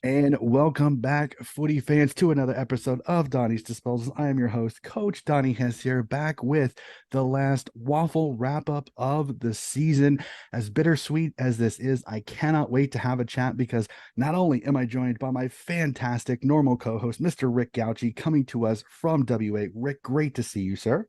And welcome back, footy fans, to another episode of Donnie's Disposals. I am your host, Coach Donnie Hess, here, back with the last waffle wrap-up of the season. As bittersweet as this is, I cannot wait to have a chat because not only am I joined by my fantastic normal co-host, Mr. Rick Gauchi, coming to us from WA. Rick, great to see you, sir.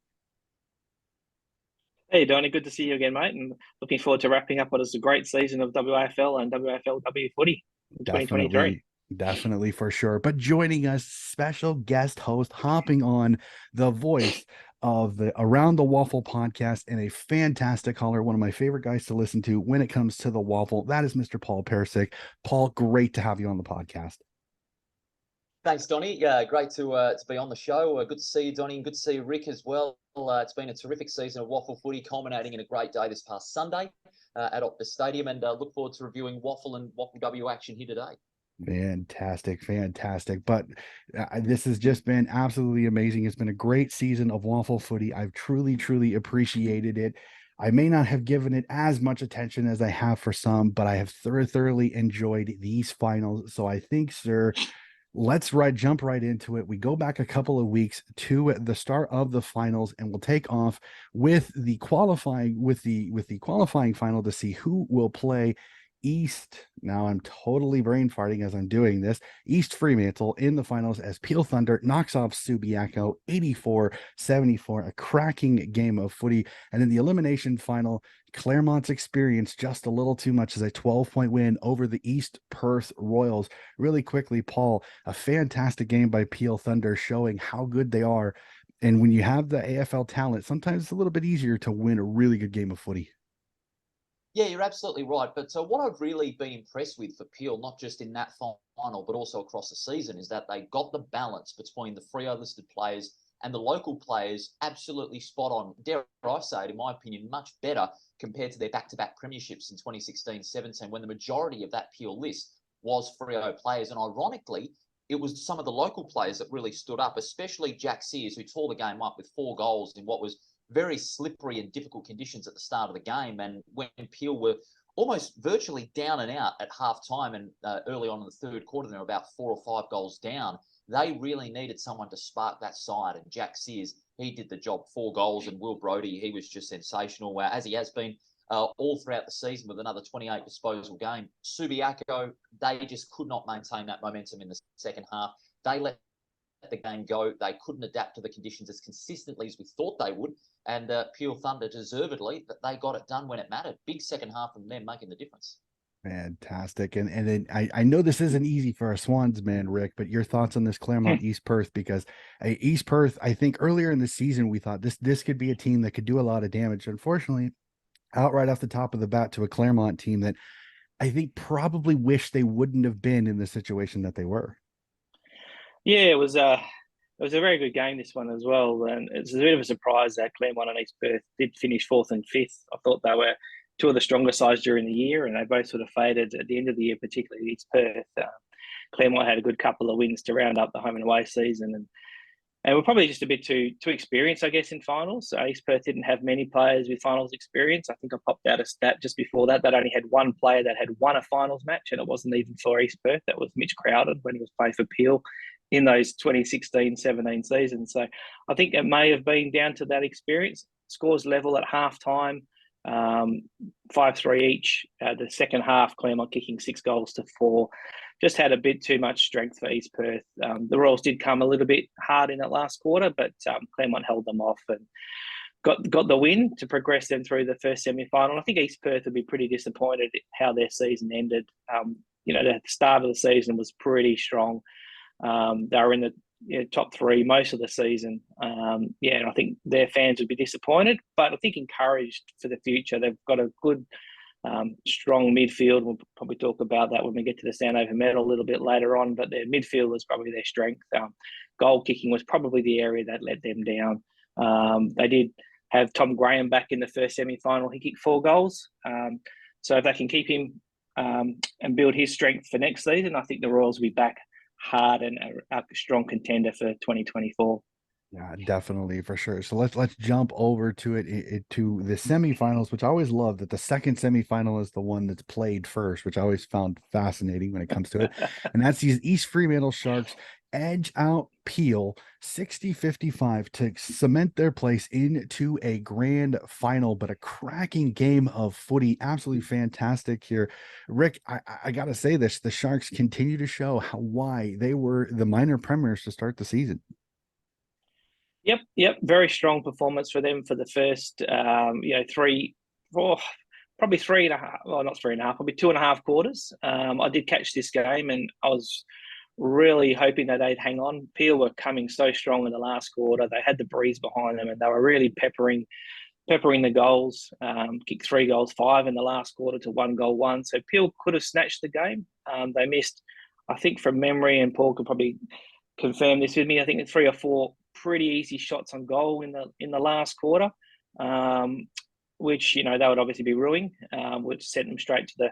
Hey, Donny, good to see you again, mate, and looking forward to wrapping up what is a great season of WAFL and WAFLW footy in 2023. Definitely for sure. But joining us, special guest host, hopping on the voice of the Around the Waffle podcast and a fantastic caller, one of my favorite guys to listen to when it comes to the waffle. That is Mr. Paul Persick. Paul, great to have you on the podcast. Thanks, Donny. Great to be on the show. Good to see you, Donny, and good to see Rick as well. It's been a terrific season of waffle footy, culminating in a great day this past Sunday at Optus Stadium, and look forward to reviewing waffle and waffle W action here today. Fantastic. But this has just been absolutely amazing. It's been a great season of waffle footy. I've truly appreciated it. I may not have given it as much attention as I have for some, but I have thoroughly enjoyed these finals. So I think, sir, let's jump right into it. We go back a couple of weeks to the start of the finals, and we'll take off with the qualifying final to see who will play East. Now I'm totally brain farting as I'm doing this. East Fremantle in the finals as Peel Thunder knocks off Subiaco 84-74, a cracking game of footy. And in the elimination final, Claremont's experience just a little too much as a 12-point win over the East Perth Royals. Really quickly, Paul, a fantastic game by Peel Thunder showing how good they are. And when you have the AFL talent, sometimes it's a little bit easier to win a really good game of footy. Yeah, you're absolutely right. But what I've really been impressed with for Peel, not just in that final, but also across the season, is that they got the balance between the Freo listed players and the local players absolutely spot on. Dare I say it, in my opinion, much better compared to their back-to-back premierships in 2016-17, when the majority of that Peel list was Freo players. And ironically, it was some of the local players that really stood up, especially Jack Sears, who tore the game up with 4 goals in what was very slippery and difficult conditions at the start of the game. And when Peel were almost virtually down and out at half time and early on in the third quarter, they were about 4 or 5 goals down. They really needed someone to spark that side. And Jack Sears, he did the job. 4 goals. And Will Brodie, he was just sensational, as he has been all throughout the season with another 28 disposal game. Subiaco, they just could not maintain that momentum in the second half. They let the game go. They couldn't adapt to the conditions as consistently as we thought they would. And Peel Thunder, deservedly, that they got it done when it mattered. Big second half from them making the difference. Fantastic. And then I know this isn't easy for a Swans man, Rick, but your thoughts on this Claremont East Perth, because East Perth, I think earlier in the season, we thought this could be a team that could do a lot of damage. Unfortunately, out right off the top of the bat to a Claremont team that I think probably wish they wouldn't have been in the situation that they were. Yeah, it was a very good game, this one as well, and it's a bit of a surprise that Claremont and East Perth did finish 4th and 5th. I thought they were two of the stronger sides during the year, and they both sort of faded at the end of the year, particularly East Perth. Claremont had a good couple of wins to round up the home and away season, and we're probably just a bit too experienced, I guess, in finals. So East Perth didn't have many players with finals experience. I think I popped out a stat just before that only had one player that had won a finals match, and it wasn't even for East Perth. That was Mitch Crowden when he was playing for Peel in those 2016-17 seasons. So I think it may have been down to that experience. Scores level at halftime, 5-3 each. The second half, Claremont kicking 6 goals to 4. Just had a bit too much strength for East Perth. The Royals did come a little bit hard in that last quarter, but Claremont held them off and got the win to progress them through the first semi-final. I think East Perth would be pretty disappointed at how their season ended. The start of the season was pretty strong. They were in the top 3 most of the season. And I think their fans would be disappointed, but I think encouraged for the future. They've got a good, strong midfield. We'll probably talk about that when we get to the Sandover medal a little bit later on, but their midfield is probably their strength. Goal kicking was probably the area that let them down. They did have Tom Graham back in the first semi-final. He kicked 4 goals. So if they can keep him and build his strength for next season, I think the Royals will be back hard and a strong contender for 2024. Yeah, definitely for sure. So let's jump over to to the semifinals, which I always love that the second semifinal is the one that's played first, which I always found fascinating when it comes to it. And that's these East Fremantle Sharks edge out Peel 60-55 to cement their place into a grand final, but a cracking game of footy. Absolutely fantastic here. Rick, I gotta say this, the Sharks continue to show why they were the minor premiers to start the season. Yep. Very strong performance for them for the first, probably 3.5. Well, not 3.5, probably 2.5 quarters. I did catch this game, and I was really hoping that they'd hang on. Peel were coming so strong in the last quarter. They had the breeze behind them, and they were really peppering the goals. Kicked 3 goals, 5 in the last quarter to 1 goal, 1. So Peel could have snatched the game. They missed, I think, from memory, and Paul could probably confirm this with me. I think it's 3 or 4 pretty easy shots on goal in the last quarter, which they would obviously be ruining, which sent them straight to the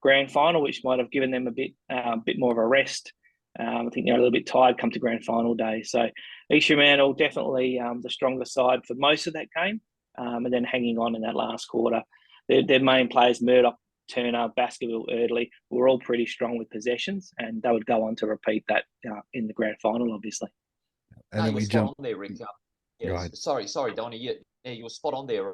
grand final, which might have given them a bit more of a rest. I think they're a little bit tired come to grand final day. So East Fremantle definitely the stronger side for most of that game, and then hanging on in that last quarter. Their main players, Murdoch, Turner, Baskerville, Erdley, were all pretty strong with possessions, and they would go on to repeat that in the grand final, obviously. And No, then you're we spot jump. on there, Rick. Go Yes, ahead. sorry, Donny. You were spot on there,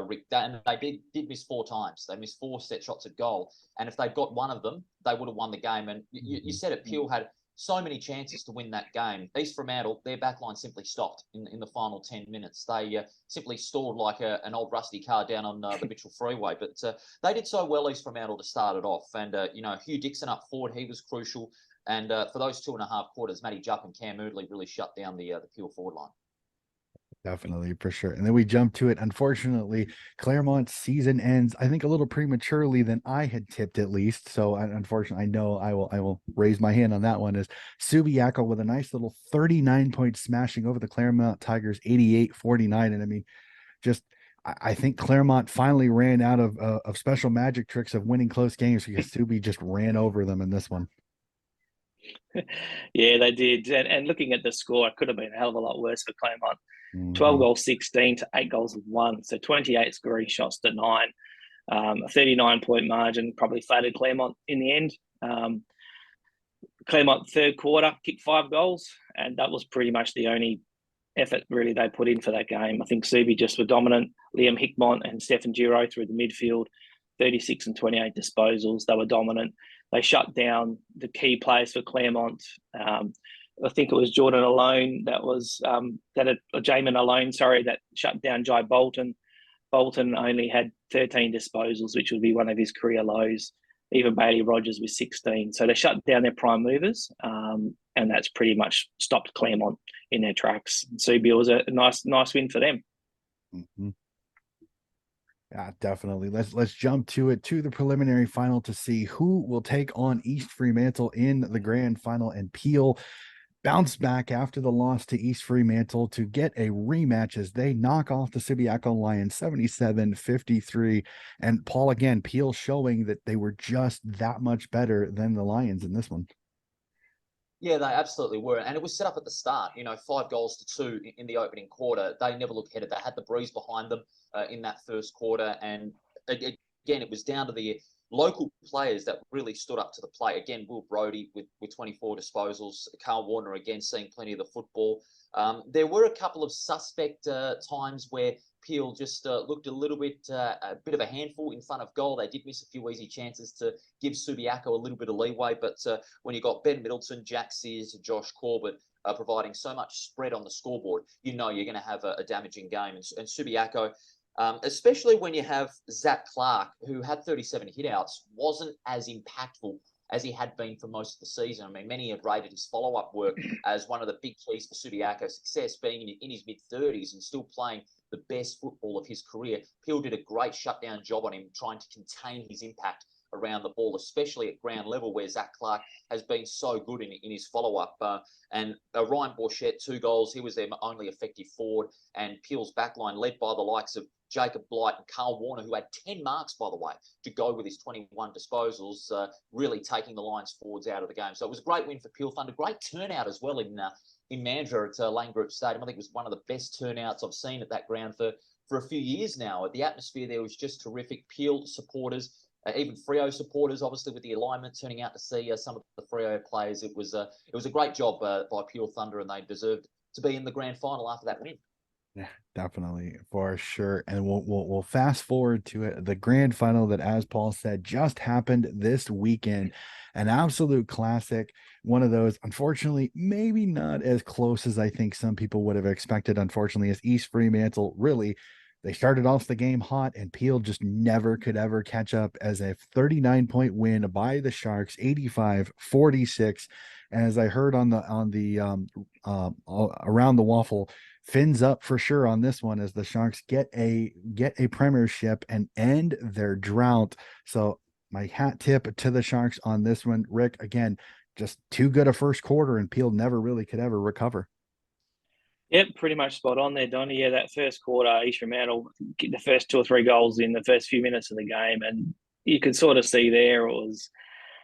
Rick. And they did miss 4 times. They missed 4 set shots at goal. And if they'd got one of them, they would have won the game. And you said it, Peel had so many chances to win that game. East Fremantle, their backline simply stopped in the final 10 minutes. They simply stalled like an old rusty car down on the Mitchell Freeway. But they did so well, East Fremantle, to start it off. And, Hugh Dixon up forward, he was crucial. And for those 2.5 quarters, Matty Jupp and Cam Moodley really shut down the Peel forward line. Definitely, for sure. And then we jump to it. Unfortunately, Claremont's season ends, I think, a little prematurely than I had tipped, at least. So, unfortunately, I know I will raise my hand on that one. Is Subiaco with a nice little 39-point smashing over the Claremont Tigers, 88-49. And I mean, just I think Claremont finally ran out of special magic tricks of winning close games because Subi just ran over them in this one. Yeah, they did. And looking at the score, it could have been a hell of a lot worse for Claremont. 12 Mhm. goals, 16 to 8 goals, 1. So 28 scoring shots to 9. A 39-point margin probably flattered Claremont in the end. Claremont third quarter kicked 5 goals, and that was pretty much the only effort really they put in for that game. I think Subi just were dominant. Liam Hickmont and Stefan Giro through the midfield, 36 and 28 disposals. They were dominant. They shut down the key players for Claremont. I think it was Jordan alone Jamin alone, that shut down Jai Bolton. Bolton only had 13 disposals, which would be one of his career lows. Even Bailey Rogers with 16. So they shut down their prime movers, and that's pretty much stopped Claremont in their tracks. CBL was a nice win for them. Mhm. Yeah, definitely. Let's jump to the preliminary final to see who will take on East Fremantle in the grand final. And Peel bounced back after the loss to East Fremantle to get a rematch as they knock off the Subiaco Lions 77-53. And Paul, again, Peel showing that they were just that much better than the Lions in this one. Yeah, they absolutely were. And it was set up at the start, 5 goals to 2 in the opening quarter. They never looked headed. They had the breeze behind them in that first quarter. And again, it was down to the local players that really stood up to the plate. Again, Will Brodie with 24 disposals. Carl Warner, again, seeing plenty of the football. There were a couple of suspect times where Peel just looked a bit of a handful in front of goal. They did miss a few easy chances to give Subiaco a little bit of leeway, but when you got Ben Middleton, Jack Sears, Josh Corbett providing so much spread on the scoreboard, you're going to have a damaging game. And Subiaco, especially when you have Zach Clark, who had 37 hitouts, wasn't as impactful as he had been for most of the season. I mean, many have rated his follow-up work as one of the big keys for Subiaco's success, being in his mid-30s and still playing the best football of his career. Peel did a great shutdown job on him, trying to contain his impact around the ball, especially at ground level, where Zach Clark has been so good in his follow-up. And Ryan Borchett, 2 goals. He was their only effective forward. And Peel's backline, led by the likes of Jacob Blight and Carl Warner, who had 10 marks, by the way, to go with his 21 disposals, really taking the Lions forwards out of the game. So it was a great win for Peel Thunder. Great turnout as well in Mandurah at Lane Group Stadium. I think it was one of the best turnouts I've seen at that ground for a few years now. The atmosphere there was just terrific. Peel supporters, even Freo supporters, obviously with the alignment, turning out to see some of the Freo players. It was a great job by Peel Thunder, and they deserved to be in the grand final after that win. Yeah, definitely, for sure. And we'll fast forward to it. The grand final that, as Paul said, just happened this weekend. An absolute classic. One of those, unfortunately, maybe not as close as I think some people would have expected. Unfortunately, as East Fremantle really, they started off the game hot, and Peel just never could ever catch up, as a 39-point win by the Sharks, 85-46. And as I heard on the around the waffle, fins up for sure on this one, as the Sharks get a premiership and end their drought. So my hat tip to the Sharks on this one. Rick, again, just too good a first quarter, and Peel never really could ever recover. Yep, pretty much spot on there, Donny. Yeah, that first quarter, East Fremantle get the first 2 or 3 goals in the first few minutes of the game, and you could sort of see there it was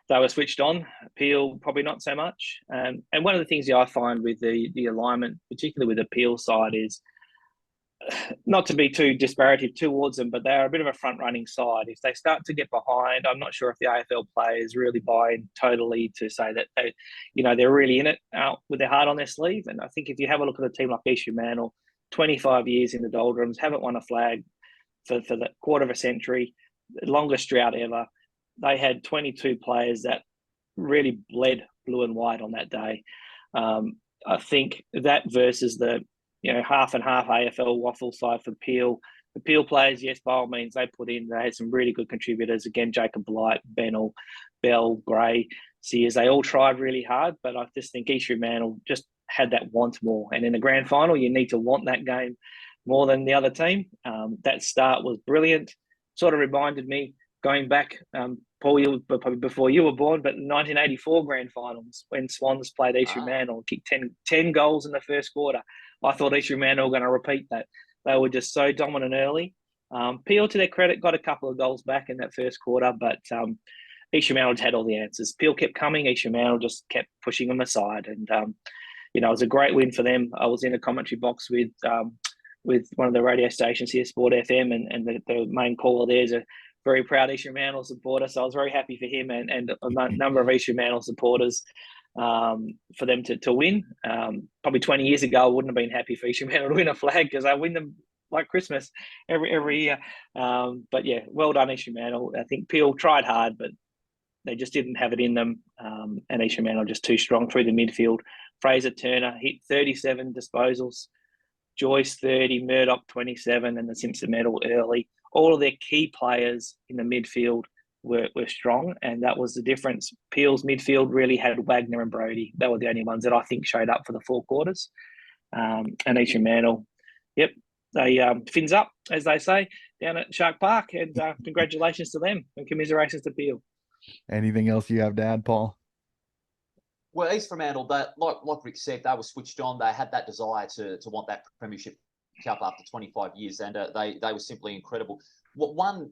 they were switched on. Peel probably not so much. And one of the things that I find with the alignment, particularly with the Peel side, is not to be too disparative towards them, but they're a bit of a front-running side. If they start to get behind, I'm not sure if the AFL players really buy in totally to say that they're really in it with their heart on their sleeve. And I think if you have a look at a team like East Fremantle, 25 years in the doldrums, haven't won a flag for the quarter of a century, the longest drought ever. They had 22 players that really bled blue and white on that day. I think that versus the half and half AFL WAFL side for Peel. The Peel players, yes, by all means, they had some really good contributors. Again, Jacob Blight, Bennell, Bell, Gray, Sears, they all tried really hard, but I just think East Fremantle just had that want more. And in the grand final, you need to want that game more than the other team. That start was brilliant. Sort of reminded me, going back, Paul, you probably before you were born, but 1984 grand finals when Swans played East Fremantle, kicked 10 goals in the first quarter. I thought East Fremantle were going to repeat that. They were just so dominant early. Peel, to their credit, got a couple of goals back in that first quarter, but East Fremantle had all the answers. Peel kept coming. East Fremantle just kept pushing them aside. And, it was a great win for them. I was in a commentary box with one of the radio stations here, Sport FM, and the main caller there is a very proud East Fremantle supporter. So I was very happy for him and a number of East Fremantle supporters for them to win. Probably 20 years ago, I wouldn't have been happy for East Fremantle to win a flag because I win them like Christmas every year. But yeah, well done, East Fremantle. I think Peel tried hard, but they just didn't have it in them. And East Fremantle just too strong through the midfield. Fraser Turner hit 37 disposals. Joyce 30, Murdoch 27, and the Simpson medal early. All of their key players in the midfield were strong, and that was the difference. Peel's midfield really had Wagner and Brody. They were the only ones that I think showed up for the 4 quarters. And East Fremantle, yep, they fins up, as they say, down at Shark Park, and congratulations to them and commiserations to Peel. Anything else you have to add, Paul? Well, East Fremantle, like Rick said, they were switched on. They had that desire to want that premiership cup after 25 years, and they were simply incredible. One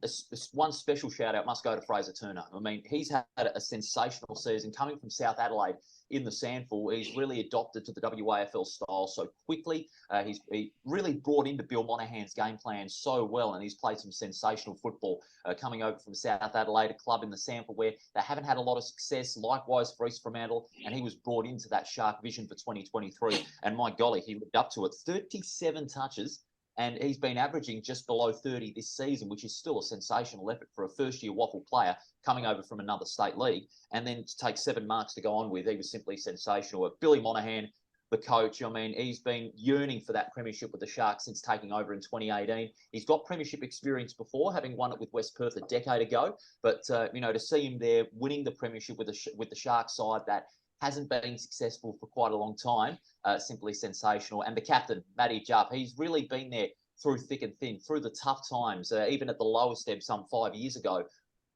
special shout out must go to Fraser Turner. I mean, he's had a sensational season coming from South Adelaide in the SANFL. He's really adopted to the WAFL style so quickly. He really brought into Bill Monahan's game plan so well, and he's played some sensational football coming over from South Adelaide, a club in the SANFL where they haven't had a lot of success. Likewise for East Fremantle, and he was brought into that Shark vision for 2023. And my golly, he lived up to it. 37 touches. And he's been averaging just below 30 this season, which is still a sensational effort for a first-year WAFL player coming over from another state league. And then to take 7 marks to go on with, he was simply sensational. Billy Monahan, the coach, I mean, he's been yearning for that premiership with the Sharks since taking over in 2018. He's got premiership experience before, having won it with West Perth a decade ago. But, to see him there winning the premiership with the Sharks side that hasn't been successful for quite a long time, simply sensational. And the captain, Matty Jupp, he's really been there through thick and thin, through the tough times, even at the lowest ebb some 5 years ago.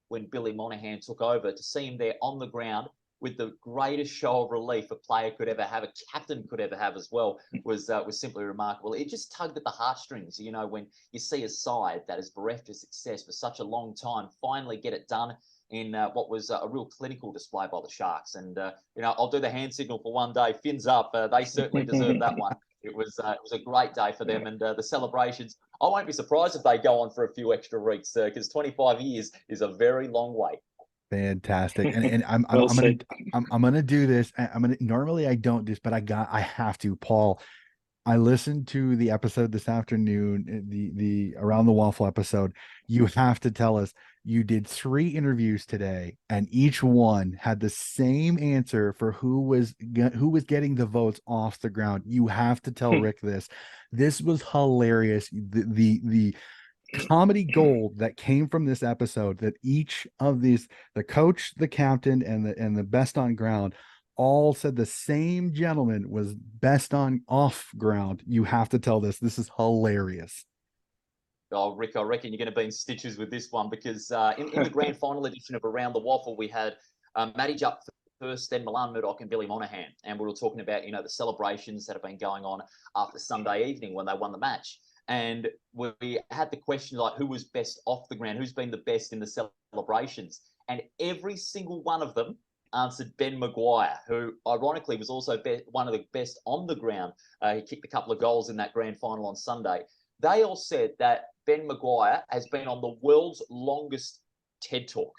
when Billy Monahan took over, to see him there on the ground with the greatest show of relief a player could ever have, a captain could ever have as well, was simply remarkable. It just tugged at the heartstrings, you know, when you see a side that has bereft of success for such a long time finally get it done in what was a real clinical display by the Sharks. And, you know, I'll do the hand signal for one day. Fins up. They certainly deserve that one. It was a great day for them. And the celebrations, I won't be surprised if they go on for a few extra weeks, because 25 years is a very long way. Fantastic. And I'm Well I'm gonna said. I'm gonna do this. I'm gonna normally I don't do this, but I have to. Paul, I listened to the episode this afternoon, the Around the Waffle episode. You have to tell us, you did 3 interviews today, and each one had the same answer for who was getting the votes off the ground. You have to tell Rick this. This was hilarious. The comedy gold that came from this episode, that each of these, the coach, the captain, and the best on ground, all said the same gentleman was best on off ground. You have to tell this. This is hilarious. Oh, Rick, I reckon you're going to be in stitches with this one, because in the grand final edition of Around the Waffle, we had Matty Jupp first, then Milan Murdoch and Billy Monahan. And we were talking about, you know, the celebrations that have been going on after Sunday evening when they won the match. And we had the question, like, who was best off the ground? Who's been the best in the celebrations? And every single one of them answered Ben Maguire, who ironically was also one of the best on the ground. He kicked a couple of goals in that grand final on Sunday. They all said that Ben Maguire has been on the world's longest TED Talk.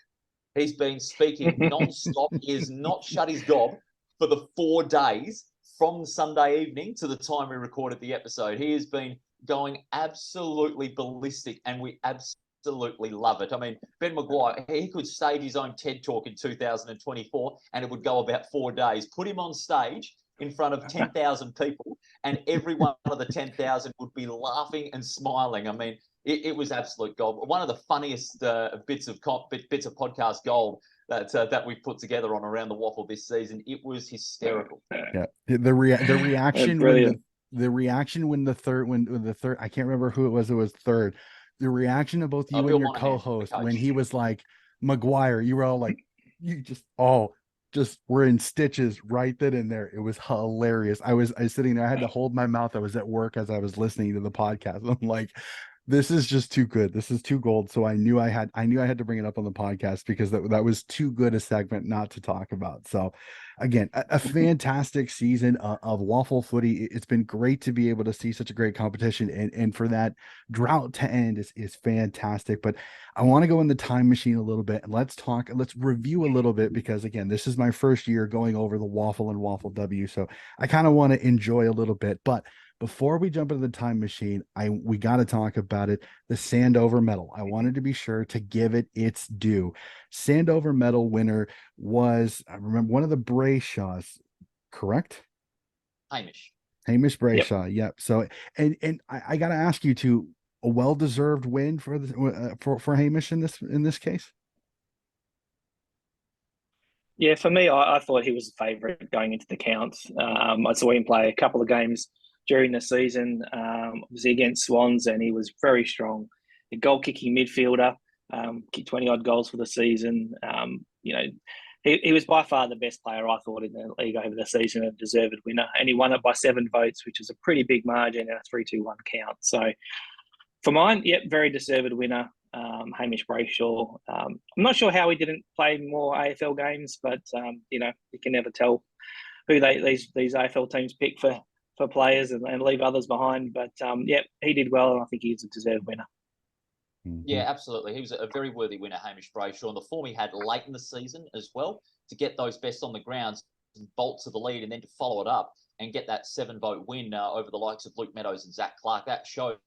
He's been speaking non-stop. He has not shut his gob for the 4 days from Sunday evening to the time we recorded the episode. He has been going absolutely ballistic, and we absolutely love it. I mean, Ben Maguire, he could stage his own TED Talk in 2024, and it would go about 4 days. Put him on stage in front of 10,000 people, and every one of the 10,000 would be laughing and smiling. I mean, it was absolute gold. One of the funniest bits of podcast gold that we've put together on Around the Waffle this season. It was hysterical. Yeah, the reaction Brilliant. the reaction when the third I can't remember who it was third. The reaction of both you and Bill your Monahan, co-host the coach. when he was like Maguire, you were all like, you just were in stitches right then and there. It was hilarious. I was sitting there, I had to hold my mouth. I was at work as I was listening to the podcast. I'm like, this is just too good. This is too gold. So I knew I had to bring it up on the podcast, because that was too good a segment not to talk about. So again, a fantastic season of waffle footy. It's been great to be able to see such a great competition, and for that drought to end is fantastic. But I want to go in the time machine a little bit, and let's review a little bit, because again, this is my first year going over the waffle and waffle W. So I kind of want to enjoy a little bit, but before we jump into the time machine, we got to talk about it. The Sandover medal. I wanted to be sure to give it its due. Sandover medal winner was, I remember, one of the Brayshaws, correct? Hamish Brayshaw. Yep. So, and I got to ask you, to a well-deserved win for for Hamish in this case. Yeah, for me, I thought he was a favourite going into the counts. I saw him play a couple of games during the season, obviously against Swans, and he was very strong. A goal-kicking midfielder, kicked 20-odd goals for the season. You know, he was by far the best player, I thought, in the league over the season, a deserved winner. And he won it by 7 votes, which is a pretty big margin in a 3-2-1 count. So for mine, yep, very deserved winner. Hamish Brayshaw. I'm not sure how he didn't play more AFL games, but you know, you can never tell who these AFL teams pick for players and leave others behind. But yeah, he did well, and I think he's a deserved winner. Yeah, absolutely. He was a very worthy winner, Hamish Brayshaw, and the form he had late in the season as well, to get those best on the grounds and bolt to the lead, and then to follow it up and get that 7-vote win over the likes of Luke Meadows and Zach Clark. That shows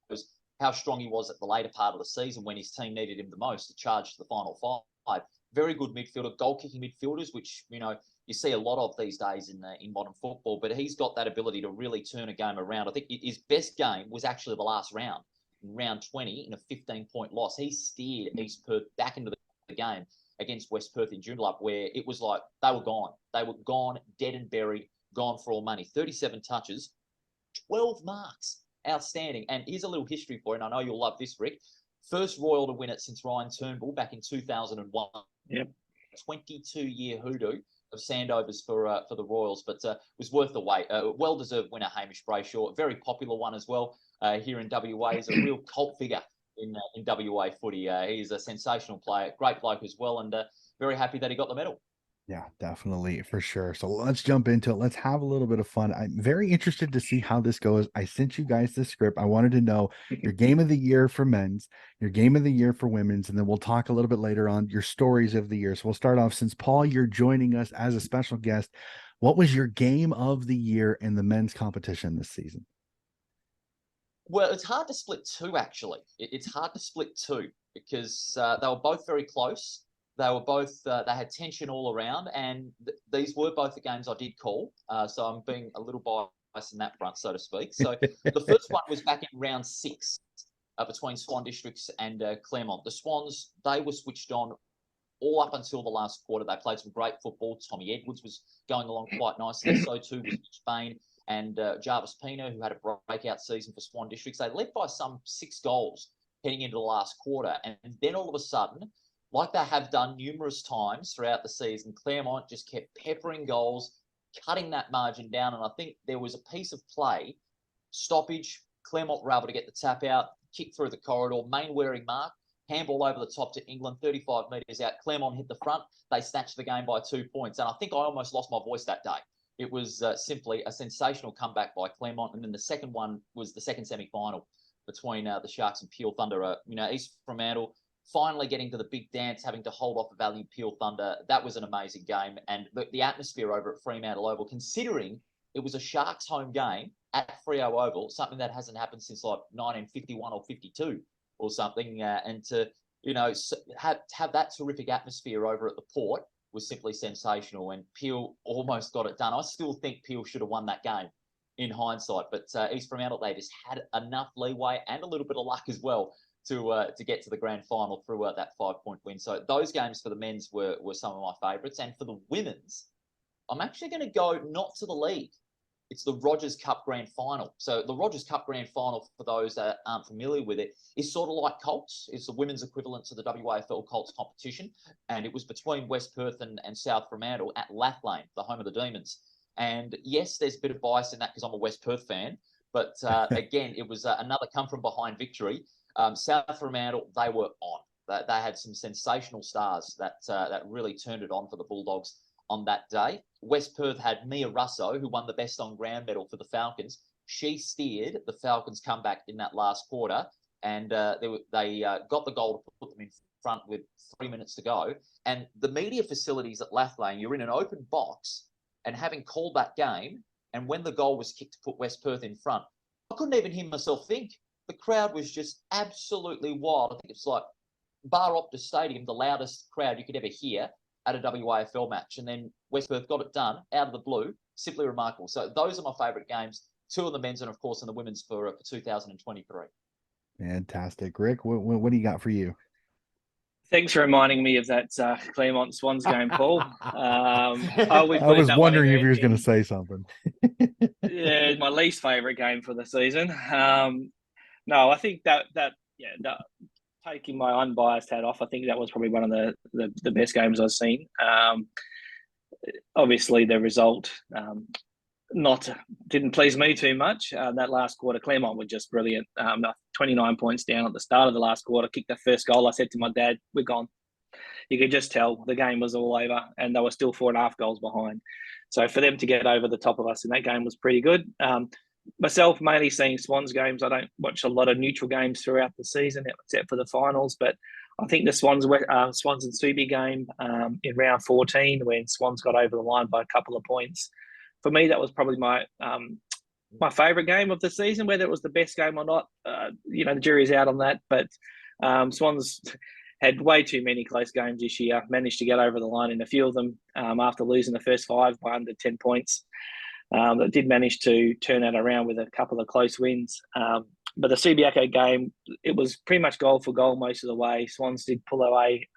how strong he was at the later part of the season when his team needed him the most to charge to the final 5. Very good midfielder, goal-kicking midfielders, which, you know, you see a lot of these days in modern football, but he's got that ability to really turn a game around. I think his best game was actually the last round, in round 20, in a 15-point loss. He steered East Perth back into the game against West Perth in Joondalup, where it was like they were gone. They were gone, dead and buried, gone for all money. 37 touches, 12 marks. Outstanding. And here's a little history for you, and I know you'll love this, Rick. First Royal to win it since Ryan Turnbull back in 2001. Yep. 22-year hoodoo of Sandovers for the Royals, but was worth the wait. Well-deserved winner, Hamish Brayshaw. Very popular one as well here in WA. He's a real cult figure in WA footy. He's a sensational player, great bloke as well, and very happy that he got the medal. Yeah, definitely, for sure. So let's jump into it. Let's have a little bit of fun. I'm very interested to see how this goes. I sent you guys the script. I wanted to know your game of the year for men's, your game of the year for women's, and then we'll talk a little bit later on your stories of the year. So we'll start off, since Paul, you're joining us as a special guest. What was your game of the year in the men's competition this season? Well, it's hard to split two, actually. It's hard to split two because they were both very close. They were both, they had tension all around, and these were both the games I did call. So I'm being a little biased in that front, so to speak. So the first one was back in round 6 between Swan Districts and Claremont. The Swans, they were switched on all up until the last quarter. They played some great football. Tommy Edwards was going along quite nicely. So too was Spain and Jarvis Pina, who had a breakout season for Swan Districts. They led by some 6 goals heading into the last quarter. And then all of a sudden, like they have done numerous times throughout the season, Claremont just kept peppering goals, cutting that margin down. And I think there was a piece of play, stoppage, Claremont were able to get the tap out, kick through the corridor, main wearing mark, handball over the top to England, 35 metres out. Claremont hit the front. They snatched the game by 2 points. And I think I almost lost my voice that day. It was simply a sensational comeback by Claremont. And then the second one was the second semi-final between the Sharks and Peel Thunder. East Fremantle finally getting to the big dance, having to hold off a valued Peel Thunder. That was an amazing game. And the atmosphere over at Fremantle Oval, considering it was a Sharks home game at Freo Oval, something that hasn't happened since like 1951 or 52 or something. And to, have that terrific atmosphere over at the Port was simply sensational. And Peel almost got it done. I still think Peel should have won that game in hindsight, but East Fremantle, they just had enough leeway and a little bit of luck as well to get to the grand final through that 5-point win. So those games for the men's were some of my favourites. And for the women's, I'm actually going to go not to the league. It's the Rogers Cup Grand Final. So the Rogers Cup Grand Final, for those that aren't familiar with it, is sort of like Colts. It's the women's equivalent to the WAFL Colts competition. And it was between West Perth and South Fremantle at Lathlane, the home of the Demons. And yes, there's a bit of bias in that because I'm a West Perth fan. But again, it was another come-from-behind victory. South Fremantle, they were on. They had some sensational stars that really turned it on for the Bulldogs on that day. West Perth had Mia Russo, who won the best on ground medal for the Falcons. She steered the Falcons' comeback in that last quarter, and they got the goal to put them in front with 3 minutes to go. And the media facilities at Lathlane, you're in an open box, and having called that game, and when the goal was kicked to put West Perth in front, I couldn't even hear myself think. The crowd was just absolutely wild. I think it's like Bar Optus Stadium, the loudest crowd you could ever hear at a WAFL match. And then West Perth got it done out of the blue. Simply remarkable. So those are my favourite games. 2 of the men's and, of course, in the women's for 2023. Fantastic. Rick, what do you got for you? Thanks for reminding me of that Claremont Swans game, Paul. I was wondering if you were going to say something. Yeah, my least favourite game for the season. No, I think that taking my unbiased hat off, I think that was probably one of the best games I've seen. Obviously, the result didn't please me too much. That last quarter, Claremont were just brilliant. 29 points down at the start of the last quarter, kicked the first goal. I said to my dad, "We're gone." You could just tell the game was all over, and they were still 4.5 goals behind. So for them to get over the top of us in that game was pretty good. Myself, mainly seeing Swans games. I don't watch a lot of neutral games throughout the season, except for the finals. But I think the Swans and Subi game in round 14, when Swans got over the line by a couple of points, for me, that was probably my favourite game of the season. Whether it was the best game or not, the jury's out on that. But Swans had way too many close games this year, managed to get over the line in a few of them after losing the first 5 by under 10 points. That did manage to turn that around with a couple of close wins. But the Subiaco game, it was pretty much goal for goal most of the way. Swans did pull away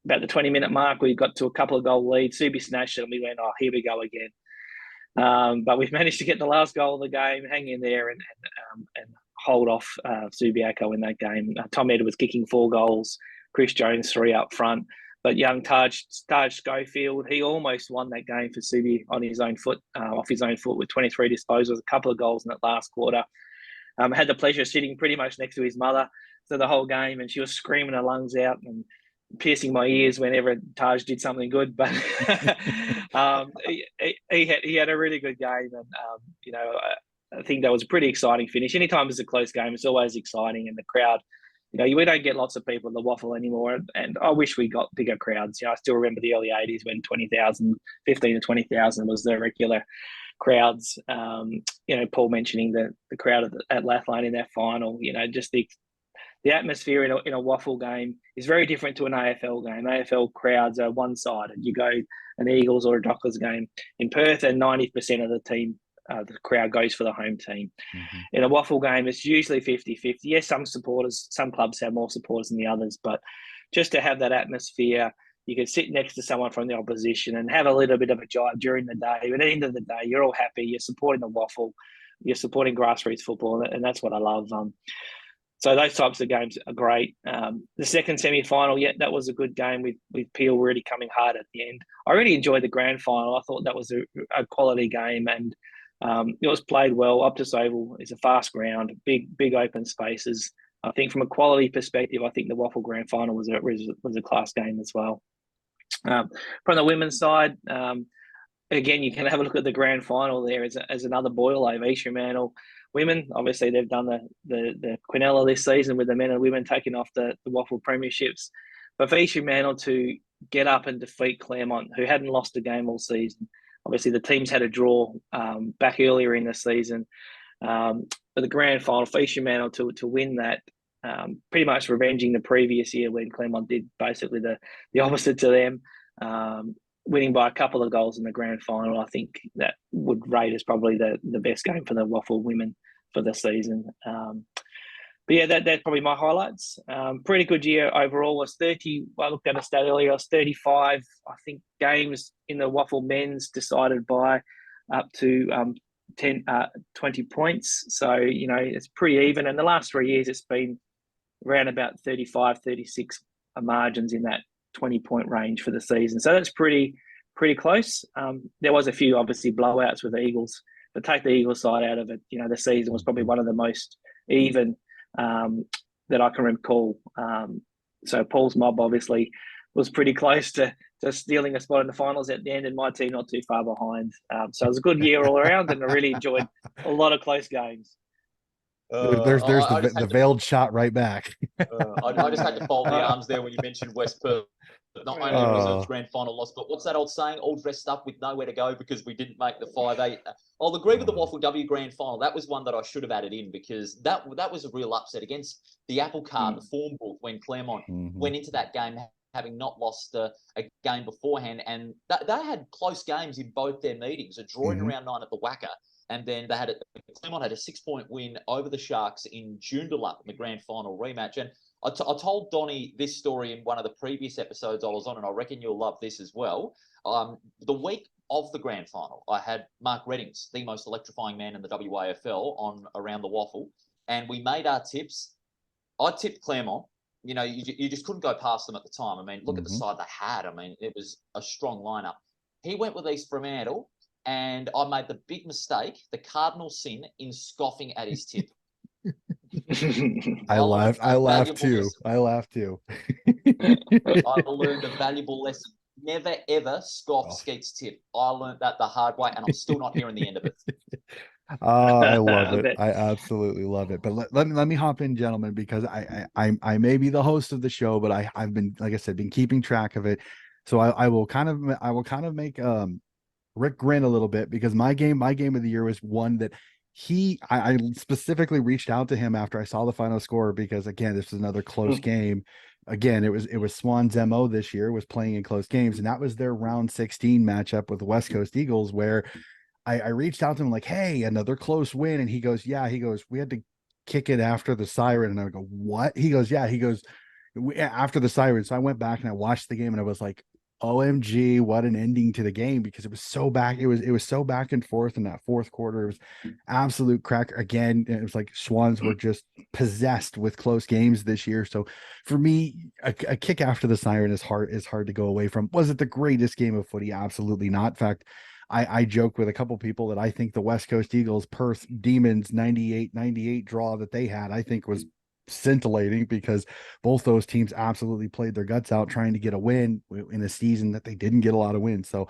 about the 20-minute mark. We got to a couple of goal leads. Subi snatched it, and we went, "Oh, here we go again." But we've managed to get the last goal of the game, hang in there, and hold off Subiaco in that game. Tom Edwards kicking 4 goals, Chris Jones 3 up front. But young Taj Schofield, he almost won that game for Subi on his own foot, off his own foot with 23 disposals, a couple of goals in that last quarter. Had the pleasure of sitting pretty much next to his mother for the whole game, and she was screaming her lungs out and piercing my ears whenever Taj did something good. But he had a really good game, and I think that was a pretty exciting finish. Anytime it's a close game, it's always exciting, and the crowd. We don't get lots of people at the WAFL anymore, and I wish we got bigger crowds. I still remember the early 80s when 15 to 20,000 was the regular crowds. Paul mentioning the crowd at Lathlane in that final. Just the atmosphere in a WAFL game is very different to an AFL game. AFL crowds are one-sided. You go an Eagles or a Dockers game in Perth, and 90% of the crowd goes for the home team. Mm-hmm. In a WAFL game, it's usually 50-50. Yes, some clubs have more supporters than the others, but just to have that atmosphere, you can sit next to someone from the opposition and have a little bit of a jive during the day. But at the end of the day, you're all happy. You're supporting the WAFL. You're supporting grassroots football, and that's what I love. So those types of games are great. The second semi-final, that was a good game with Peel really coming hard at the end. I really enjoyed the grand final. I thought that was a quality game, and it was played well. Optus Oval is a fast ground, big open spaces. I think from a quality perspective, I think the WAFL grand final was a class game as well. From the women's side, again, you can have a look at the grand final there as another boil over East Fremantle women. Obviously, they've done the Quinella this season with the men and women taking off the WAFL premierships. But for East Fremantle to get up and defeat Claremont, who hadn't lost a game all season, obviously the teams had a draw back earlier in the season. But the grand final for East Fremantle to win that, pretty much revenging the previous year when Claremont did basically the opposite to them, winning by a couple of goals in the grand final. I think that would rate as probably the best game for the WAFL women for the season. But yeah, that's probably my highlights. Pretty good year overall. Was 30. I looked at a stat earlier. I was 35. I think games in the WAFL men's decided by up to 20 points. So it's pretty even. And the last 3 years, it's been around about 35, 36 margins in that 20-point range for the season. So that's pretty close. There was a few obviously blowouts with the Eagles, but take the Eagles side out of it. The season was probably one of the most even that I can recall. So Paul's mob obviously was pretty close to stealing a spot in the finals at the end, and my team not too far behind. So it was a good year all around, and I really enjoyed a lot of close games. There's the veiled shot right back. I just had to fold the arms there when you mentioned West Perth. Not only was it a grand final loss, but what's that old saying? All dressed up with nowhere to go because we didn't make the 5-8. I'll agree with the WAFL W grand final. That was one that I should have added in because that was a real upset against the apple cart, the form book, when Claremont went into that game having not lost a game beforehand. And they had close games in both their meetings, a draw in round 9 at the Wacker. And then Claremont had a 6-point win over the Sharks in Joondalup in the grand final rematch. And I told Donnie this story in one of the previous episodes I was on, and I reckon you'll love this as well. The week of the grand final, I had Mark Reddings, the most electrifying man in the WAFL, on Around the WAFL, and we made our tips. I tipped Claremont. You just couldn't go past them at the time. I mean, look at the side they had. I mean, it was a strong lineup. He went with East Fremantle, and I made the big mistake, the cardinal sin, in scoffing at his tip. I laughed too. I learned a valuable lesson. Never, ever scoff Skeet's tip. I learned that the hard way, and I'm still not hearing the end of it. I love it. I absolutely love it. But let me hop in, gentlemen, because I may be the host of the show, but I've been, like I said, been keeping track of it. So I will kind of make Rick grin a little bit, because my game of the year was one that I specifically reached out to him after I saw the final score, because again, this was another close game. Again, it was Swan's MO this year, was playing in close games, and that was their round 16 matchup with the West Coast Eagles, where I reached out to him like, hey, another close win. And he goes, we had to kick it after the siren. And I go, what? He goes, after the siren. So I went back and I watched the game, and I was like, OMG, what an ending to the game, because it was so back. It was so back and forth in that fourth quarter. It was absolute cracker. Again, it was like Swans were just possessed with close games this year. So for me, a kick after the siren is hard to go away from. Was it the greatest game of footy? Absolutely not. In fact, I joke with a couple people that I think the West Coast Eagles Perth Demons 98-98 draw that they had, I think was scintillating, because both those teams absolutely played their guts out trying to get a win in a season that they didn't get a lot of wins. So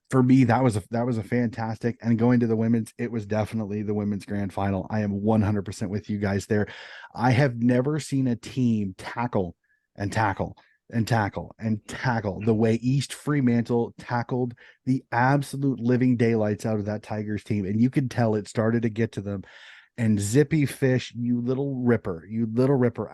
for me, that was a fantastic. And going to the women's, it was definitely the women's grand final. I am 100% with you guys there. I have never seen a team tackle and tackle and tackle and tackle the way East Fremantle tackled the absolute living daylights out of that Tigers team. And you could tell it started to get to them. And Zippy Fish, you little ripper,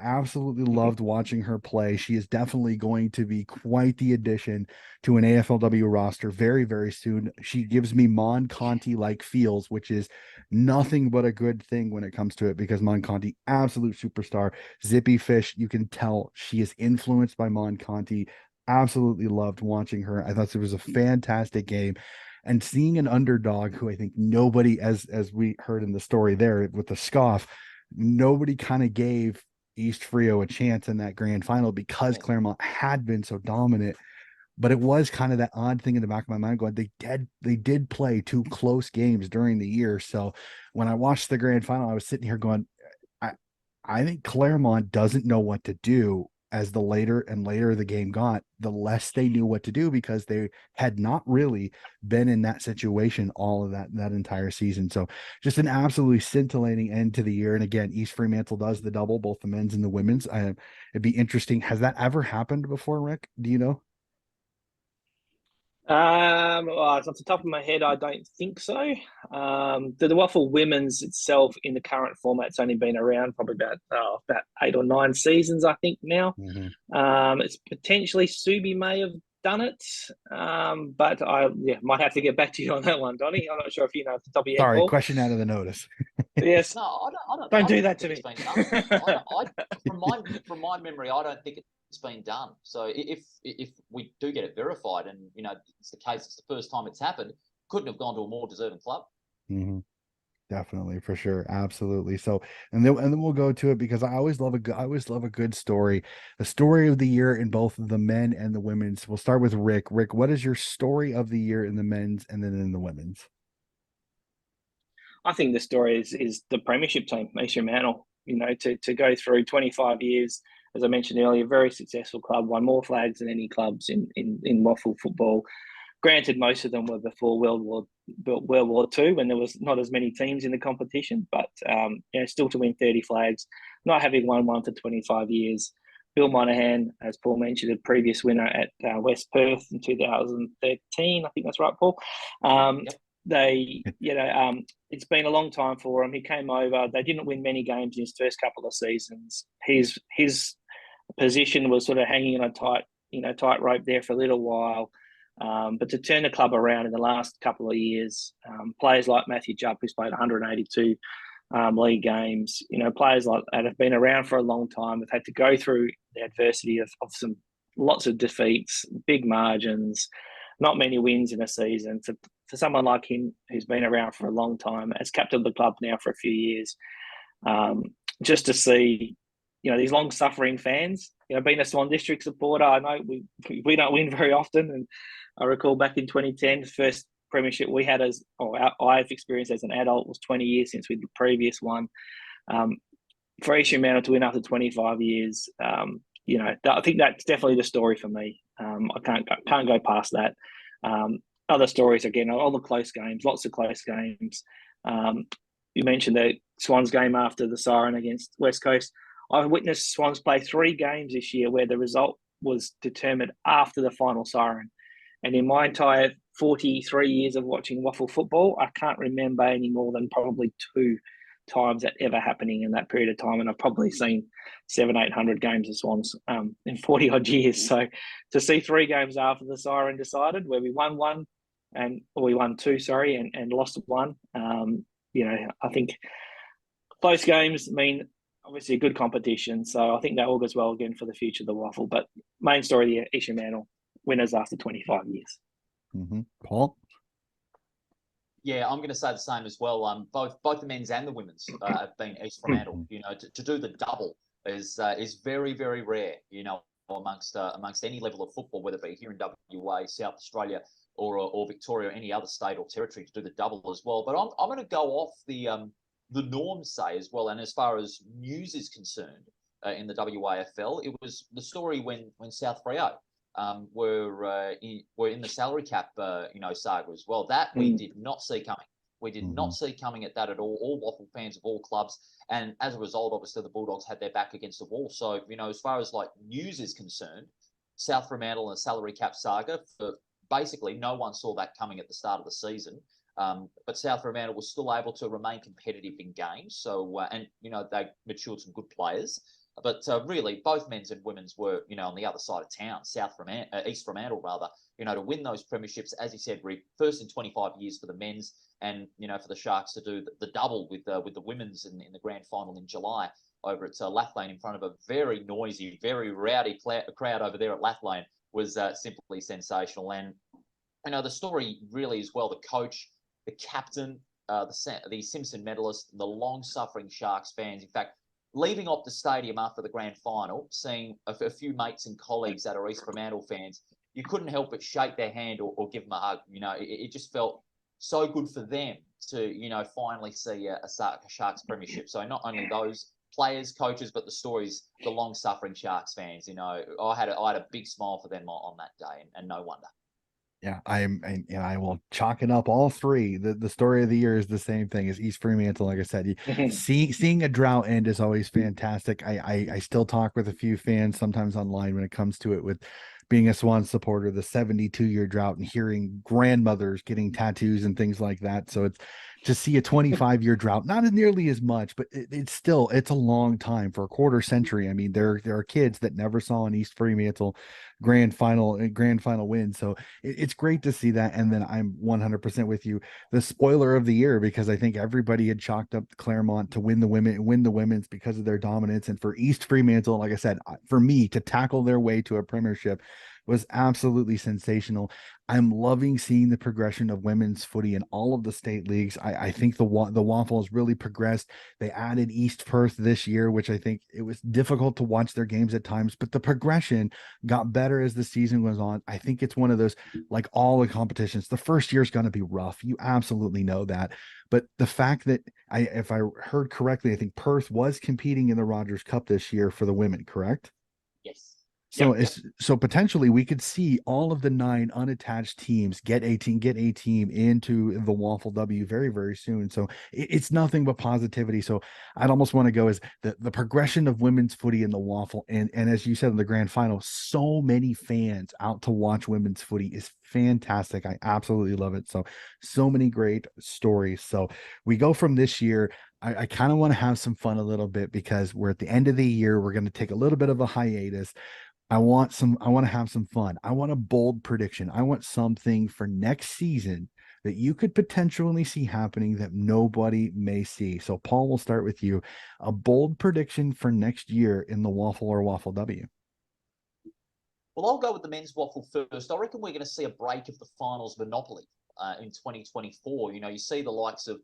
absolutely loved watching her play. She is definitely going to be quite the addition to an AFLW roster very, very soon. She gives me Mon Conti like feels, which is nothing but a good thing when it comes to it, because Mon Conti, absolute superstar. Zippy Fish, you can tell she is influenced by Mon Conti. Absolutely loved watching her. I thought it was a fantastic game, and seeing an underdog who I think nobody, as we heard in the story there with the scoff, nobody kind of gave East Frio a chance in that grand final because Claremont had been so dominant. But it was kind of that odd thing in the back of my mind going, they did play two close games during the year. So when I watched the grand final, I was sitting here going, I I think Claremont doesn't know what to do. As the later and later the game got, the less they knew what to do, because they had not really been in that situation all of that entire season. So just an absolutely scintillating end to the year. And again, East Fremantle does the double, both the men's and the women's. It'd be interesting. Has that ever happened before, Rick? Do you know? Well, off the top of my head, I don't think so. The WAFL women's itself in the current format's only been around probably about 8 or 9 seasons, I think now. Mm-hmm. It's potentially Subi may have done it, but I might have to get back to you on that one, Donnie. I'm not sure if you know off the top of your head, Sorry, Paul. question out of the notice. Yes. No, Don't I do don't that to think me. it's been done. From my memory, I don't think it's been done. So if we do get it verified, and it's the case, it's the first time it's happened, couldn't have gone to a more deserving club. Mm-hmm. Definitely, for sure, absolutely. So, and then we'll go to it, because I always love a good story, the story of the year in both the men and the women's. We'll start with Rick. Rick, what is your story of the year in the men's and then in the women's? I think the story is the premiership team, East Fremantle. To go through 25 years, as I mentioned earlier, very successful club, won more flags than any clubs in WAFL football. Granted, most of them were before World War II, when there was not as many teams in the competition, but still to win 30 flags, not having won one for 25 years. Bill Monahan, as Paul mentioned, a previous winner at West Perth in 2013. I think that's right, Paul. Yep. It's been a long time for him. He came over. They didn't win many games in his first couple of seasons. His position was sort of hanging on a tightrope there for a little while. But to turn the club around in the last couple of years, players like Matthew Jupp, who's played 182 league games, players like that have been around for a long time. Have had to go through the adversity of some lots of defeats, big margins, not many wins in a season. For someone like him, who's been around for a long time, as captain of the club now for a few years, just to see, these long-suffering fans, being a Swan District supporter, I know we don't win very often, and I recall back in 2010, the first premiership we had I've experienced as an adult was 20 years since we the previous one. For East Fremantle to win after 25 years, I think that's definitely the story for me. I can't go past that. Other stories, again, all the close games, lots of close games. You mentioned the Swans game after the siren against West Coast. I've witnessed Swans play 3 games this year where the result was determined after the final siren. And in my entire 43 years of watching WAFL football, I can't remember any more than probably 2 times that ever happening in that period of time. And I've probably seen 700-800 games of Swans in 40 odd years. So to see 3 games after the siren decided, where we won 1 or we won 2, and lost 1, I think close games mean obviously a good competition. So I think that all goes well again for the future of the WAFL. But main story, East Fremantle, winners after 25 years. Paul? Yeah, I'm going to say the same as well. Both the men's and the women's have been East Fremantle. You know, to do the double is very, very rare. You know, amongst any level of football, whether it be here in WA, South Australia, or Victoria, or any other state or territory, to do the double as well. But I'm going to go off the norm, say, as well. And as far as news is concerned, in the WAFL, it was the story when South Freo were in the salary cap, saga as well. That we did not see coming. We did not see coming at that at all. All WAFL fans of all clubs, and as a result, obviously the Bulldogs had their back against the wall. So as far as like news is concerned, South Fremantle and the salary cap saga, for basically no one saw that coming at the start of the season. But South Fremantle was still able to remain competitive in games. So and they matured some good players. But really, both men's and women's were, on the other side of town, East Fremantle rather, to win those premierships. As you said, Rick, first in 25 years for the men's, and for the Sharks to do the double with the women's in the grand final in July over at Lathlane in front of a very noisy, very rowdy crowd over there at Lathlane was simply sensational. And the story really as well, the coach, the captain, the Simpson medalist, the long-suffering Sharks fans. In fact, leaving off the stadium after the grand final, seeing a few mates and colleagues that are East Fremantle fans, you couldn't help but shake their hand or give them a hug. It just felt so good for them to, finally see a Sharks premiership. So not only those players, coaches, but the stories, the long-suffering Sharks fans. I had a big smile for them on that day, and no wonder. Yeah, I will chalk it up all three. The story of the year is the same thing as East Fremantle. Like I said, seeing a drought end is always fantastic. I still talk with a few fans sometimes online when it comes to it, with being a Swan supporter, the 72-year drought, and hearing grandmothers getting tattoos and things like that. So it's to see a 25-year drought, not as nearly as much, but it's a long time for a quarter century. I mean, there are kids that never saw an East Fremantle grand final win. So it's great to see that. And then I'm 100% with you. The spoiler of the year, because I think everybody had chalked up Claremont to win the women's because of their dominance. And for East Fremantle, like I said, for me to tackle their way to a premiership was absolutely sensational. I'm loving seeing the progression of women's footy in all of the state leagues. I think the WAFL has really progressed. They added East Perth this year, which I think it was difficult to watch their games at times, but the progression got better as the season goes on. I think it's one of those, like all the competitions, the first year is going to be rough. You absolutely know that. But the fact that if I heard correctly, I think Perth was competing in the Rogers Cup this year for the women, correct? Yes. So so potentially we could see all of the 9 unattached teams get a team into the WAFL W very, very soon. So it's nothing but positivity. So I'd almost want to go as the progression of women's footy in the WAFL, and as you said in the grand final, so many fans out to watch women's footy is fantastic. I absolutely love it. So many great stories. So we go from this year. I kind of want to have some fun a little bit, because we're at the end of the year. We're going to take a little bit of a hiatus. I want to have some fun. I want a bold prediction. I want something for next season that you could potentially see happening that nobody may see. So Paul, we'll start with you. A bold prediction for next year in the WAFL or WAFL W. Well, I'll go with the men's WAFL first. I reckon we're going to see a break of the finals monopoly in 2024. You see the likes of,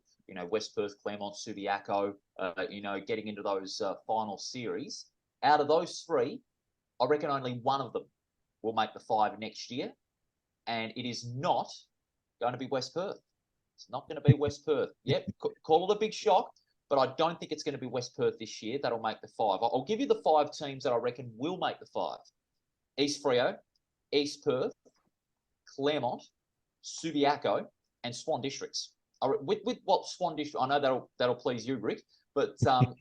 West Perth, Claremont, Subiaco, getting into those final series. Out of those three, I reckon only one of them will make the 5 next year, and it is not going to be West Perth. It's not going to be West Perth. Yep, call it a big shock, but I don't think it's going to be West Perth this year. That'll make the 5. I'll give you the 5 teams that I reckon will make the 5. East Freo, East Perth, Claremont, Subiaco, and Swan Districts. With what Swan District, I know that'll please you, Rick, but Swan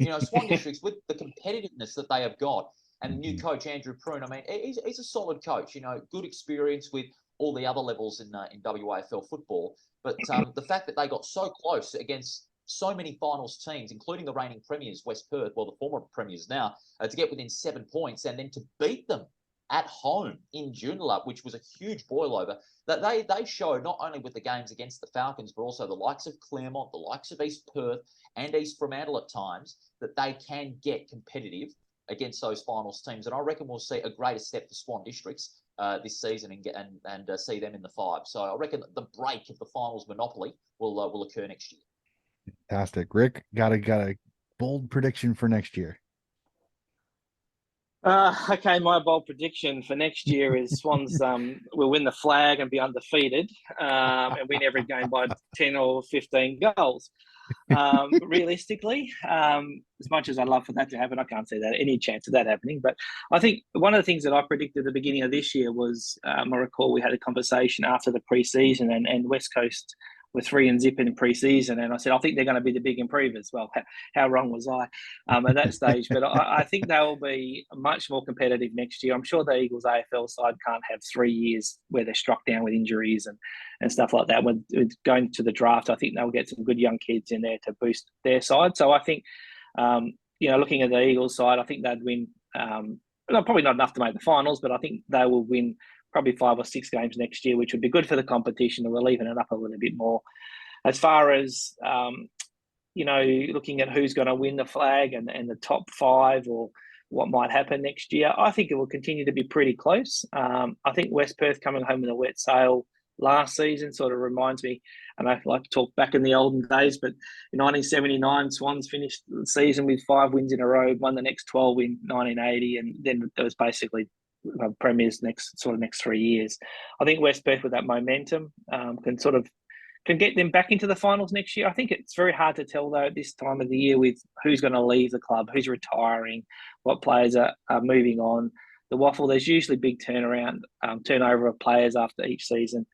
Districts, with the competitiveness that they have got, and the new coach, Andrew Prune, I mean, he's a solid coach, good experience with all the other levels in WAFL football. But the fact that they got so close against so many finals teams, including the reigning premiers, West Perth, well, the former premiers now, to get within 7 points and then to beat them at home in Joondalup, which was a huge boil-over, that they showed not only with the games against the Falcons, but also the likes of Claremont, the likes of East Perth and East Fremantle at times, that they can get competitive against those finals teams. And I reckon we'll see a greater step for Swan Districts this season and see them in the 5. So I reckon the break of the finals monopoly will occur next year. Fantastic. Rick, got a bold prediction for next year. Okay, my bold prediction for next year is Swans will win the flag and be undefeated, and win every game by 10 or 15 goals. Realistically, as much as I'd love for that to happen, I can't see that any chance of that happening. But I think one of the things that I predicted at the beginning of this year was, I recall we had a conversation after the preseason, and West Coast were 3-0 in preseason, and I said I think they're going to be the big improvers. Well, how wrong was I at that stage? But I think they will be much more competitive next year. I'm sure the Eagles AFL side can't have 3 years where they're struck down with injuries and stuff like that. With going to the draft, I think they'll get some good young kids in there to boost their side. So I think, looking at the Eagles side, I think they'd win. Probably not enough to make the finals, but I think they will win probably 5 or 6 games next year, which would be good for the competition, and we'll even it up a little bit more. As far as, looking at who's going to win the flag and the top 5 or what might happen next year, I think it will continue to be pretty close. I think West Perth coming home with a wet sail last season sort of reminds me, and I like to talk back in the olden days, but in 1979, Swans finished the season with 5 wins in a row, won the next 12 in 1980, and then there was basically premiers next 3 years. I think West Perth with that momentum can get them back into the finals next year. I think it's very hard to tell though at this time of the year with who's going to leave the club, who's retiring, what players are moving on. The WAFL, there's usually big turnover of players after each season.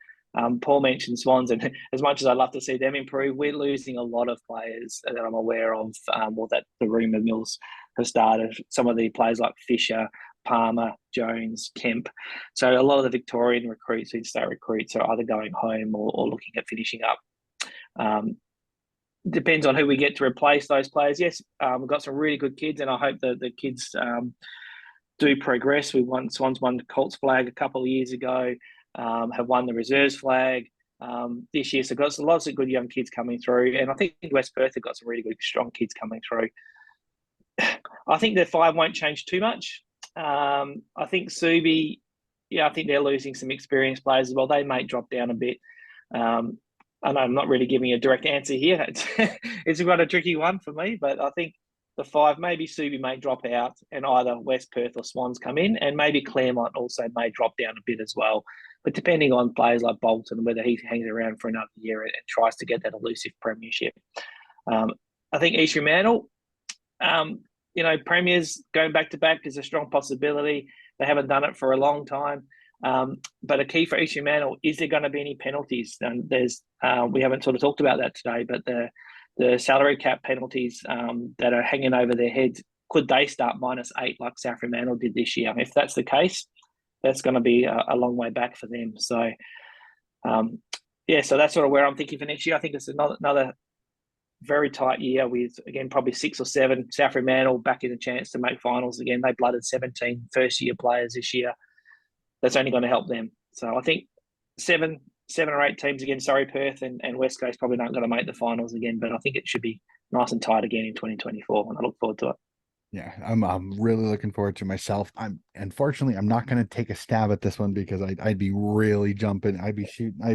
Paul mentioned Swans, and as much as I'd love to see them improve, we're losing a lot of players that I'm aware of, or that the rumour mills have started. Some of the players like Fisher, Palmer, Jones, Kemp. So a lot of the Victorian recruits, in-state recruits, are either going home or looking at finishing up. Depends on who we get to replace those players. Yes, we've got some really good kids, and I hope that the kids do progress. Swans won the Colts flag a couple of years ago, have won the reserves flag this year. So got lots of good young kids coming through, and I think West Perth have got some really good, strong kids coming through. I think the 5 won't change too much. I think Subi, I think they're losing some experienced players as well. They may drop down a bit. I know I'm not really giving a direct answer here. It's quite a tricky one for me, but I think the 5, maybe Subi may drop out and either West Perth or Swans come in, and maybe Claremont also may drop down a bit as well. But depending on players like Bolton, whether he hangs around for another year and tries to get that elusive premiership. I think East Fremantle, premiers going back to back is a strong possibility. They haven't done it for a long time. But a key for East Fremantle, is there going to be any penalties? And we haven't sort of talked about that today, but the salary cap penalties that are hanging over their heads, could they start -8 like South Fremantle did this year? If that's the case, that's going to be a long way back for them. So, so that's sort of where I'm thinking for next year. I think it's another very tight year with, again, probably 6 or 7. South Fremantle back in a chance to make finals again. They blooded 17 first-year players this year. That's only going to help them. So I think 7 or 8 teams again. Sorry, Perth and West Coast probably not going to make the finals again, but I think it should be nice and tight again in 2024, and I look forward to it. Yeah, I'm really looking forward to myself. Unfortunately, I'm not going to take a stab at this one because I'd be really jumping. I'd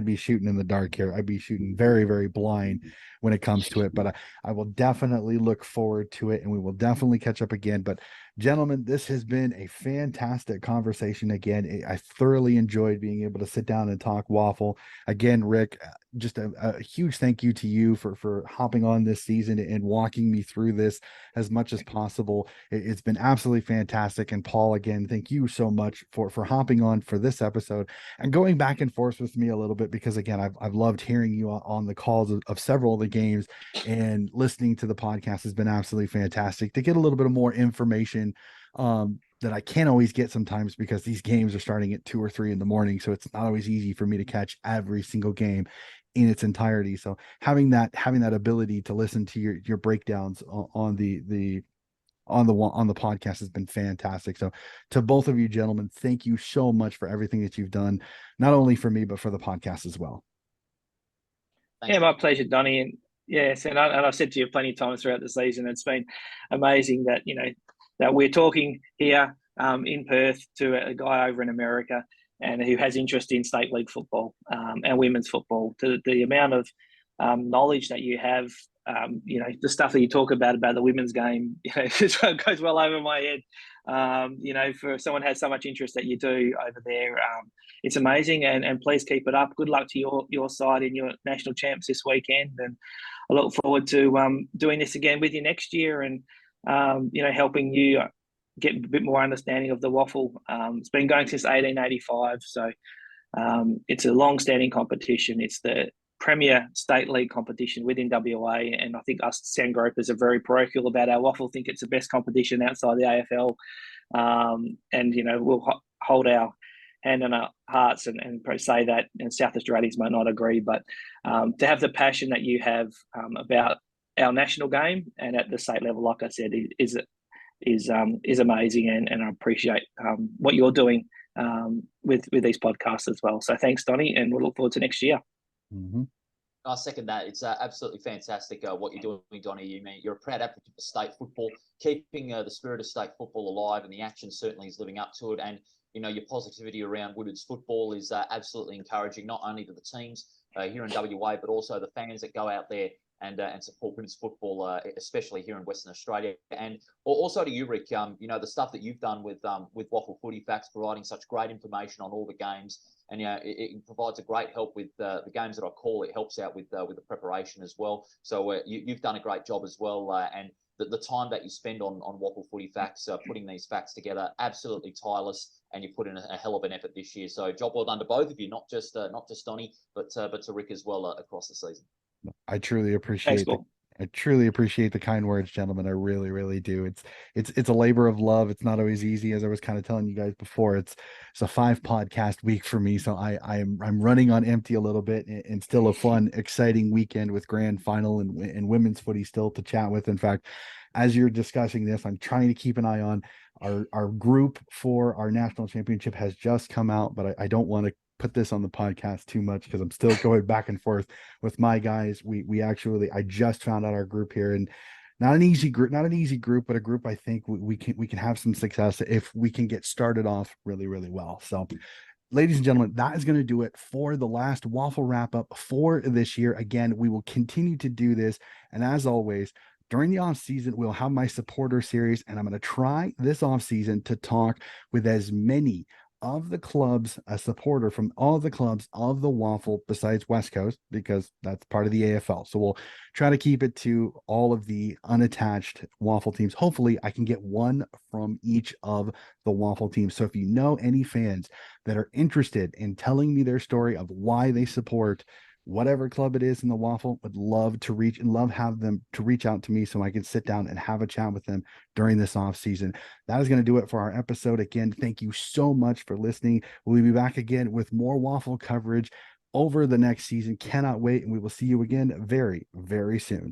be shooting in the dark here. I'd be shooting very, very blind when it comes to it. But I will definitely look forward to it, and we will definitely catch up again. But gentlemen, this has been a fantastic conversation again. I thoroughly enjoyed being able to sit down and talk WAFL. Again, Rick, just a huge thank you to you for hopping on this season and walking me through this as much as possible. It's been absolutely fantastic. And Paul, again, thank you so much for hopping on for this episode and going back and forth with me a little bit, because again, I've loved hearing you on the calls of several of the games, and listening to the podcast has been absolutely fantastic to get a little bit of more information that I can't always get sometimes, because these games are starting at 2 or 3 in the morning. So it's not always easy for me to catch every single game in its entirety. So having that ability to listen to your breakdowns on the podcast has been fantastic. So to both of you gentlemen, thank you so much for everything that you've done, not only for me, but for the podcast as well. Thanks. Yeah, my pleasure, Donnie. And yes, and I've said to you plenty of times throughout the season, it's been amazing that, that we're talking here in Perth to a guy over in America. and who has interest in state league football and women's football. The amount of knowledge that you have, the stuff that you talk about the women's game, just goes well over my head. For someone who has so much interest that you do over there, it's amazing. And please keep it up. Good luck to your side in your national champs this weekend. And I look forward to doing this again with you next year and, helping you get a bit more understanding of the WAFL. It's been going since 1885. So it's a long-standing competition. It's the premier state league competition within WA, and I think us Sandgropers are very parochial about our WAFL. Think it's the best competition outside the AFL, and we'll hold our hand on our hearts and say that. And South Australians might not agree, but to have the passion that you have about our national game and at the state level, like I said, is amazing, and I appreciate what you're doing with these podcasts as well. So thanks, Donny, and we'll look forward to next year. Mm-hmm. I second that. It's absolutely fantastic what you're doing, Donny. You're a proud advocate for state football, keeping the spirit of state football alive, and the action certainly is living up to it. And your positivity around Woodard's football is absolutely encouraging, not only to the teams here in WA, but also the fans that go out there and support women's football, especially here in Western Australia. And also to you, Rick, the stuff that you've done with WAFL Footy Facts, providing such great information on all the games. And it provides a great help with the games that I call. It helps out with the preparation as well. So you've done a great job as well. And the time that you spend on WAFL Footy Facts, putting these facts together, absolutely tireless. And you put in a hell of an effort this year. So job well done to both of you, not just Donny, but to Rick as well across the season. I truly appreciate I truly appreciate the kind words, gentlemen. I really, really do. It's a labor of love. It's not always easy, as I was kind of telling you guys before. It's a 5 podcast week for me, so I'm running on empty a little bit, and still a fun, exciting weekend with grand final and women's footy still to chat with. In fact, as you're discussing this, I'm trying to keep an eye on our group for our national championship has just come out, but I don't want to put this on the podcast too much because I'm still going back and forth with my guys. I just found out our group here, and not an easy group, but a group I think we can have some success if we can get started off really, really well. So ladies and gentlemen, that is going to do it for the last WAFL wrap up for this year. Again, we will continue to do this, and as always, during the off season, we'll have my supporter series, and I'm going to try this off season to talk with as many of the clubs, a supporter from all the clubs of the WAFL besides West Coast, because that's part of the AFL. So we'll try to keep it to all of the unattached WAFL teams. Hopefully I can get one from each of the WAFL teams. So if you know any fans that are interested in telling me their story of why they support whatever club it is in the WAFL, would love to have them to reach out to me so I can sit down and have a chat with them during this off season. That is going to do it for our episode. Again, thank you so much for listening. We'll be back again with more WAFL coverage over the next season. Cannot wait. And we will see you again very, very soon.